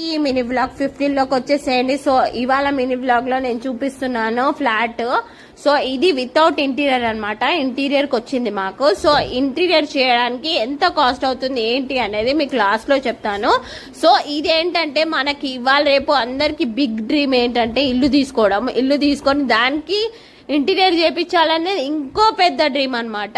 ఈ mini blog 15 లోకి వచ్చేసేయండి. సో ఇవాళ మినీ బ్లాగ్ లో నేను చూపిస్తున్నాను ఫ్లాట్. సో ఇది వితౌట్ ఇంటీరియర్ అనమాట. ఇంటీరియర్ కి వచ్చింది మాకు. సో ఇంటీరియర్ చేయడానికి ఎంత కాస్ట్ అవుతుంది ఏంటి అనేది మీకు లాస్ట్ లో చెప్తాను. సో ఇదేంటంటే మనకి ఇవాళ రేపు అందరికి బిగ్ డ్రీమ్ ఏంటంటే ఇల్లు తీసుకోవడం. ఇల్లు తీసుకొని దానికి ఇంటీరియర్ చేయించాలనేది ఇంకో పెద్ద డ్రీమ్ అనమాట.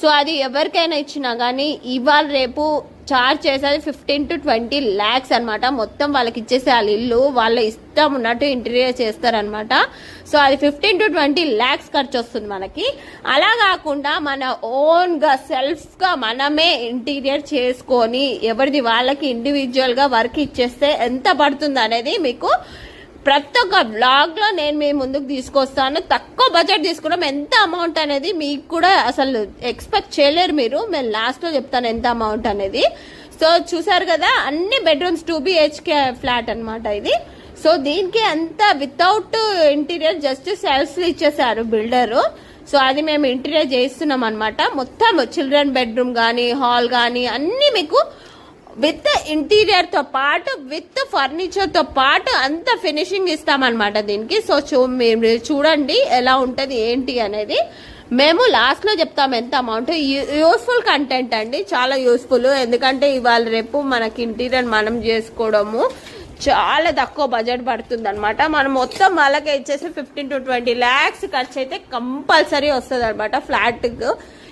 సో అది ఎవరికైనా ఇచ్చినా కానీ ఇవాళ రేపు చార్జ్ చేసేది 15 to 20 lakhs అనమాట. మొత్తం వాళ్ళకి ఇచ్చేసేయాలి ఇల్లు. వాళ్ళ ఇష్టం ఉన్నట్టు ఇంటీరియర్ చేస్తారనమాట. సో అది 15 to 20 lakhs ఖర్చు వస్తుంది మనకి. అలా కాకుండా మన ఓన్ గా సెల్ఫ్ గా మనమే ఇంటీరియర్ చేసుకొని ఎవరిది వాళ్ళకి ఇండివిజువల్ గా వర్క్ ఇచ్చేస్తే ఎంత పడుతుంది అనేది మీకు ప్రతి ఒక్క బ్లాగ్ లో నేను మీ ముందుకు తీసుకొస్తాను. తక్కువ బడ్జెట్ తీసుకున్నాం. ఎంత అమౌంట్ అనేది మీకు కూడా అసలు ఎక్స్పెక్ట్ చేయలేరు మీరు. నేను లాస్ట్ లో చెప్తాను ఎంత అమౌంట్ అనేది. సో చూసారు కదా, అన్ని బెడ్రూమ్స్ 2 BHK ఫ్లాట్ అనమాట ఇది. సో దీనికి అంత వితౌట్ ఇంటీరియర్ జస్ట్ సెల్ఫ్ ఇచ్చేసారు బిల్డర్. సో అది మేము ఇంటీరియర్ చేస్తున్నాం అనమాట. మొత్తం చిల్డ్రన్ బెడ్రూమ్ గానీ హాల్ గానీ అన్ని మీకు విత్ ఇంటీరియర్ తో పాటు విత్ ఫర్నిచర్ తో పాటు అంత ఫినిషింగ్ ఇస్తామన్నమాట దీనికి. సో మీరు చూడండి ఎలా ఉంటది ఏంటి అనేది. మేము లాస్ట్ లో చెప్తాం ఎంత అమౌంట్. యూస్ఫుల్ కంటెంట్ అండి, చాలా యూస్ఫుల్. ఎందుకంటే ఇవాళ రేపు మనకి ఇంటీరియర్ మనం చేసుకోవడము చాలా తక్కువ బడ్జెట్ పడుతుంది అనమాట. మనం మొత్తం వాళ్ళకి ఇచ్చేసి 15 to 20 lakhs ఖర్చు అయితే కంపల్సరీ వస్తుంది అనమాట ఫ్లాట్.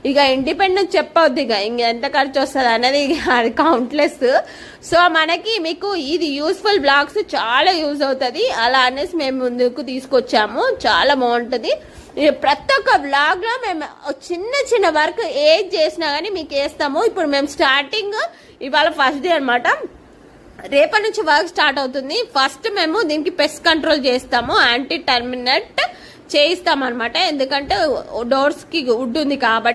ఇక ఇండిపెండెన్స్ చెప్పవద్దు ఇక ఎంత ఖర్చు వస్తుంది అనేది అది కౌంట్లెస్. సో మనకి మీకు ఇది యూస్ఫుల్ బ్లాగ్స్ చాలా యూజ్ అవుతుంది. అలా అనేసి మేము ముందుకు తీసుకొచ్చాము. చాలా బాగుంటుంది. ప్రతి ఒక్క బ్లాగ్ లో మేము చిన్న చిన్న వర్క్ ఏది చేసినా కానీ మీకు వేస్తాము. ఇప్పుడు మేము స్టార్టింగ్ ఇవాళ ఫస్ట్ డే అనమాట. రేపటి నుంచి వర్క్ స్టార్ట్ అవుతుంది. ఫస్ట్ మేము దీనికి పెస్ట్ కంట్రోల్ చేస్తాము, యాంటీ టర్మినేట్ చేయిస్తాం అనమాట. ఎందుకంటే డోర్స్ కి వుడ్ ఉంది కాబట్టి.